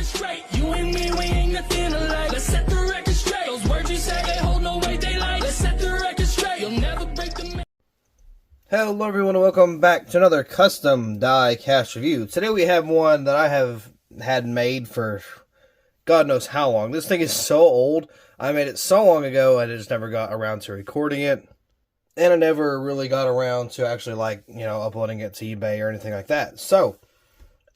record straight. You and me, we ain't nothing alike. Let's set the record straight. Those words you say, they hold no weight, they like. Let's set the record straight. You'll never break the... Hello everyone and welcome back to another custom die cast review. Today we have one that I have had made for God knows how long. This thing is so old. I made it so long ago and I just never got around to recording it. And I never really got around to actually uploading it to eBay or anything like that. So,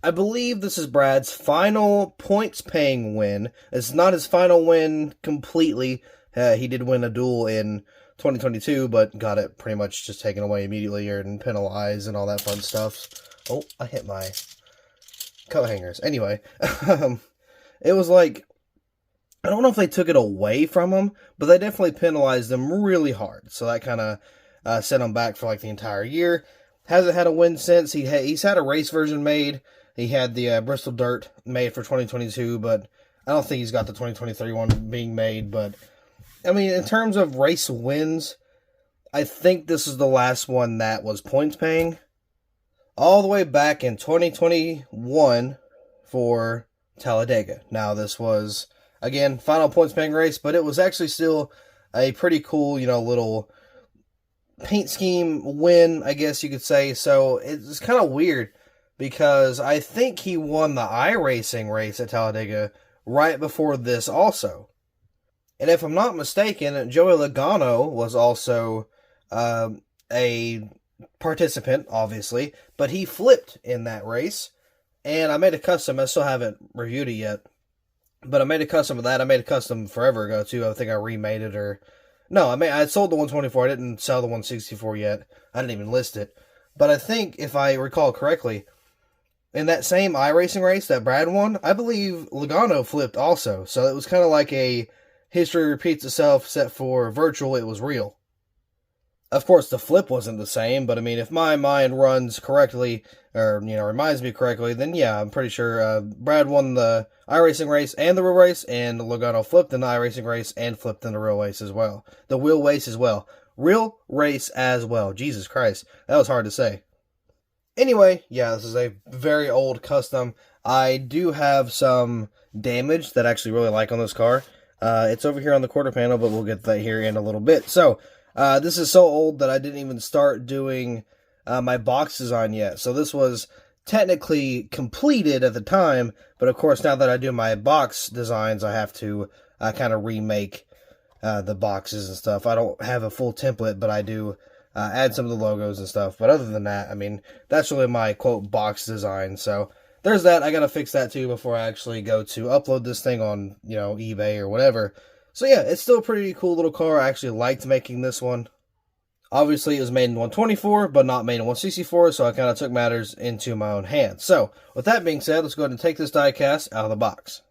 I believe this is Brad's final points paying win. It's not his final win completely. He did win a duel in 2022, but got it pretty much just taken away immediately and penalized and all that fun stuff. Oh, I hit my coat hangers. Anyway, it was like, I don't know if they took it away from him, but they definitely penalized him really hard. So that kind of set him back for like the entire year. Hasn't had a win since. He's had a race version made. He had the Bristol Dirt made for 2022, but I don't think he's got the 2023 one being made, but I mean, in terms of race wins, I think this is the last one that was points paying. All the way back in 2021 for Talladega. Now, this was, again, final points paying race, but it was actually still a pretty cool, little paint scheme win, I guess you could say. So, it's kind of weird because I think he won the iRacing race at Talladega right before this also. And if I'm not mistaken, Joey Logano was also a participant, obviously, but he flipped in that race. And I made a custom. I still haven't reviewed it yet, but I made a custom of that. I made a custom forever ago, too. I think I remade it, or... No, I sold the 124. I didn't sell the 164 yet. I didn't even list it. But I think, if I recall correctly, in that same iRacing race that Brad won, I believe Logano flipped also. So it was kind of like a... history repeats itself, except for virtual, it was real. Of course, the flip wasn't the same, but I mean, if my mind runs correctly, or, reminds me correctly, then yeah, I'm pretty sure Brad won the iRacing race and the real race, and Logano flipped in the iRacing race and flipped in the real race as well. The wheel race as well. Real race as well. Jesus Christ, that was hard to say. Anyway, yeah, this is a very old custom. I do have some damage that I actually really like on this car. It's over here on the quarter panel, but we'll get that here in a little bit. So, this is so old that I didn't even start doing my box design yet. So this was technically completed at the time, but of course now that I do my box designs, I have to kind of remake the boxes and stuff. I don't have a full template, but I do add some of the logos and stuff. But other than that, I mean, that's really my, quote, box design. So there's that. I gotta fix that too before I actually go to upload this thing on, eBay or whatever. So yeah, it's still a pretty cool little car. I actually liked making this one. Obviously, it was made in 124, but not made in 164, so I kind of took matters into my own hands. So, with that being said, let's go ahead and take this diecast out of the box.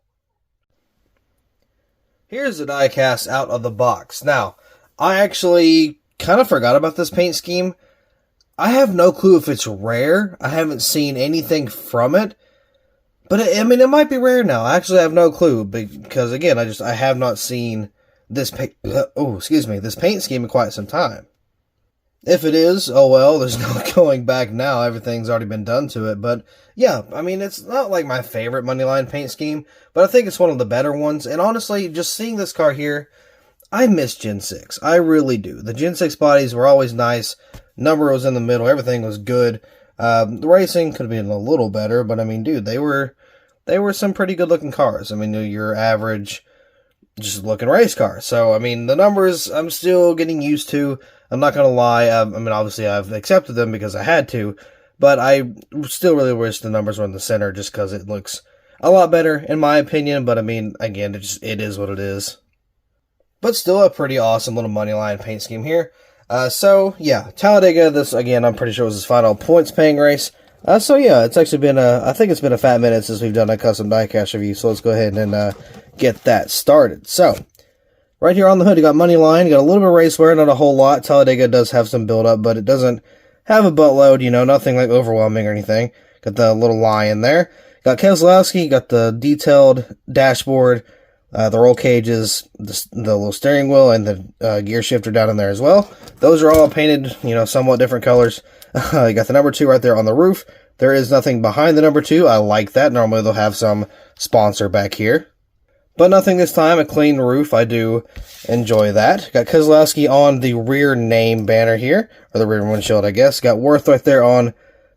Here's the diecast out of the box. Now, I actually kind of forgot about this paint scheme. I have no clue if it's rare. I haven't seen anything from it. But, it might be rare now. I actually have no clue. Because, again, I have not seen this this paint scheme in quite some time. If it is, oh well, there's no going back now. Everything's already been done to it. But, yeah, it's not like my favorite Moneyline paint scheme. But I think it's one of the better ones. And honestly, just seeing this car here, I miss Gen 6. I really do. The Gen 6 bodies were always nice. Number was in the middle. Everything was good. The racing could have been a little better, but dude, they were some pretty good looking cars. Your average, just looking race car. So, the numbers I'm still getting used to. I'm not gonna lie. Obviously I've accepted them because I had to, but I still really wish the numbers were in the center just because it looks a lot better in my opinion. But again, it is what it is. But still a pretty awesome little Moneyline paint scheme here. So, yeah, Talladega, this, again, I'm pretty sure was his final points-paying race. So, yeah, it's actually been, I think it's been a fat minute since we've done a custom diecast review, so let's go ahead and get that started. So, right here on the hood, you got Moneyline, you got a little bit of race wear, not a whole lot. Talladega does have some build-up, but it doesn't have a buttload, nothing like overwhelming or anything. Got the little lion there. Got Keselowski, got the detailed dashboard, the roll cages, the little steering wheel, and the gear shifter down in there as well. Those are all painted, somewhat different colors. You got the number 2 right there on the roof. There is nothing behind the number 2. I like that. Normally they'll have some sponsor back here. But nothing this time. A clean roof. I do enjoy that. Got Keselowski on the rear name banner here. Or the rear windshield, I guess. Got Worth right there on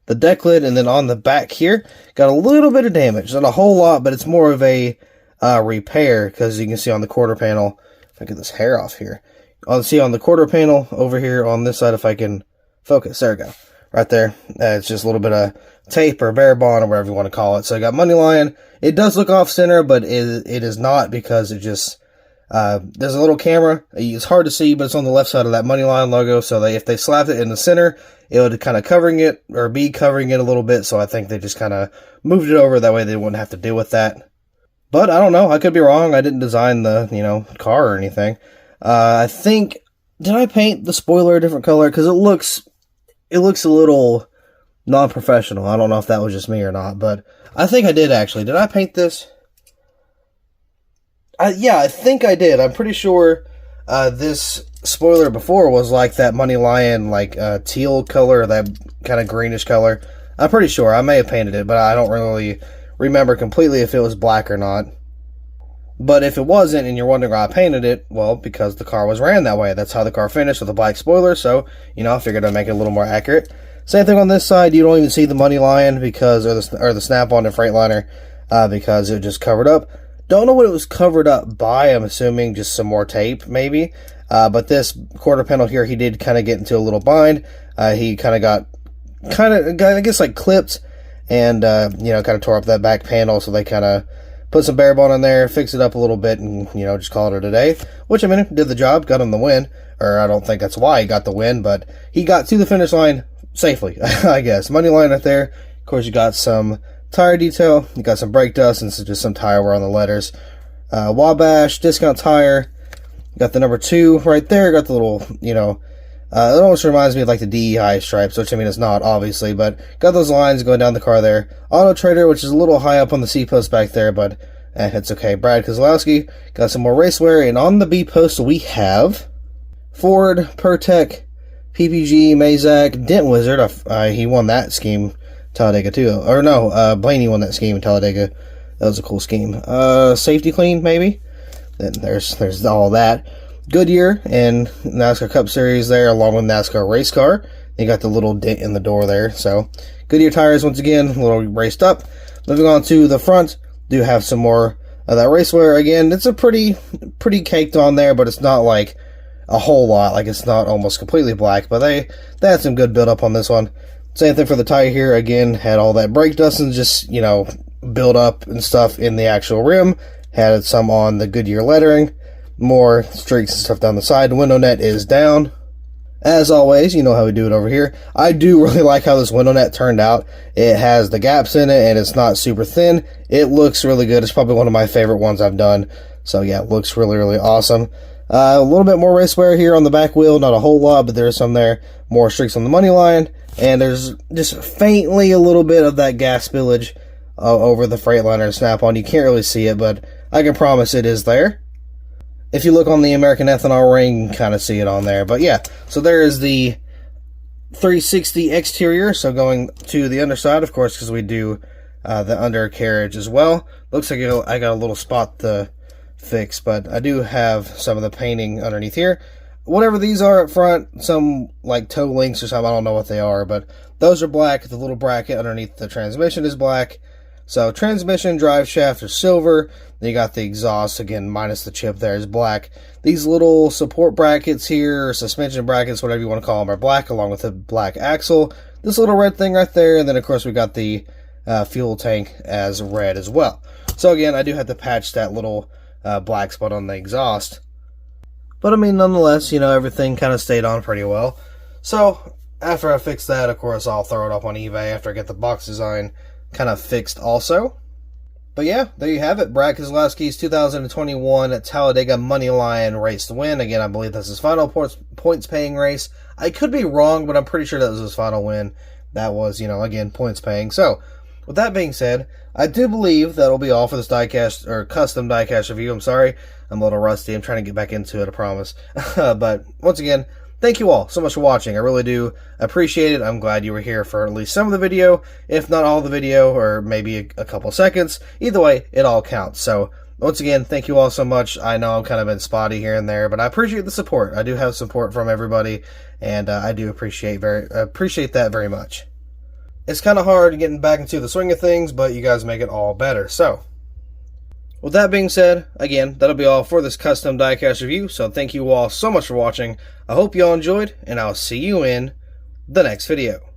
the deck lid. And then on the back here, got a little bit of damage. Not a whole lot, but it's more of a repair. Because you can see on the quarter panel. If I get this hair off here. I'll see on the quarter panel over here on this side if I can focus. There we go. Right there. It's just a little bit of tape or bare bond or whatever you want to call it. So I got money line. It does look off center, but it is not because it just, there's a little camera. It's hard to see, but it's on the left side of that money line logo. So if they slapped it in the center, it would kind of covering it or be covering it a little bit. So I think they just kind of moved it over. That way they wouldn't have to deal with that. But I don't know. I could be wrong. I didn't design the, car or anything. I think, did I paint the spoiler a different color? Because it looks a little non-professional. I don't know if that was just me or not, but I think I did actually. Did I paint this? Yeah, I think I did. I'm pretty sure this spoiler before was like that Money Lion, like teal color, that kind of greenish color. I'm pretty sure. I may have painted it, but I don't really remember completely if it was black or not. But if it wasn't, and you're wondering why I painted it, well, because the car was ran that way. That's how the car finished, with a black spoiler, so, I figured I'd make it a little more accurate. Same thing on this side. You don't even see the Money Lion, because, or the Snap-on and Freightliner, because it just covered up. Don't know what it was covered up by. I'm assuming just some more tape, maybe. But this quarter panel here, he did kind of get into a little bind. He kind of got, I guess, like clipped, and, kind of tore up that back panel, so they kind of put some bare bone on there, fix it up a little bit, and, just call it a day. Which, did the job, got him the win. Or I don't think that's why he got the win, but he got to the finish line safely, I guess. Money line right there. Of course, you got some tire detail. You got some brake dust, and just some tire wear on the letters. Wabash, discount tire. Got the number 2 right there. Got the little, it almost reminds me of like the DEI stripes, which it's not, obviously, but got those lines going down the car there. Auto Trader, which is a little high up on the C post back there, but it's okay. Brad Keselowski, got some more race wear, and on the B post we have Ford, Pertec, PPG, Mazak, Dent Wizard. He won that scheme, Talladega too. Or no, Blaney won that scheme in Talladega. That was a cool scheme. Safety Clean, maybe. Then there's all that. Goodyear and NASCAR Cup Series there, along with NASCAR Race Car. You got the little dent in the door there. So, Goodyear tires once again, a little raced up. Moving on to the front, do have some more of that race wear. Again, it's a pretty caked on there, but it's not like a whole lot. Like, it's not almost completely black, but they had some good build up on this one. Same thing for the tire here. Again, had all that brake dust and just, build up and stuff in the actual rim. Had some on the Goodyear lettering. More streaks and stuff down the side. The window net is down. As always, you know how we do it over here. I do really like how this window net turned out. It has the gaps in it, and it's not super thin. It looks really good. It's probably one of my favorite ones I've done. So yeah, it looks really, really awesome. A little bit more race wear here on the back wheel. Not a whole lot, but there's some there. More streaks on the money line. And there's just faintly a little bit of that gas spillage over the Freightliner Snap-on. You can't really see it, but I can promise it is there. If you look on the American Ethanol ring, you can kind of see it on there. But yeah, so there is the 360 exterior. So going to the underside, of course, because we do the undercarriage as well. Looks like I got a little spot to fix, but I do have some of the painting underneath here. Whatever these are up front, some like toe links or something, I don't know what they are, but those are black. The little bracket underneath the transmission is black. So transmission, drive shaft are silver. Then you got the exhaust, again, minus the chip there, is black. These little support brackets here, or suspension brackets, whatever you want to call them, are black, along with the black axle. This little red thing right there, and then, of course, we got the fuel tank as red as well. So, again, I do have to patch that little black spot on the exhaust. But, nonetheless, everything kind of stayed on pretty well. So, after I fix that, of course, I'll throw it up on eBay after I get the box design kind of fixed also. But yeah, there you have it. Brad Keselowski's 2021 Talladega Money Lion race to win. Again, I believe that's his final points paying race. I could be wrong, but I'm pretty sure that was his final win. That was, again, points paying. So, with that being said, I do believe that'll be all for this diecast, or custom diecast review. I'm sorry, I'm a little rusty. I'm trying to get back into it, I promise. But once again, thank you all so much for watching. I really do appreciate it. I'm glad you were here for at least some of the video, if not all the video, or maybe a couple seconds. Either way, it all counts. So, once again, thank you all so much. I know I've kind of been spotty here and there, but I appreciate the support. I do have support from everybody, and I do appreciate that very much. It's kind of hard getting back into the swing of things, but you guys make it all better. So, with that being said, again, that'll be all for this custom diecast review. So thank you all so much for watching. I hope you all enjoyed, and I'll see you in the next video.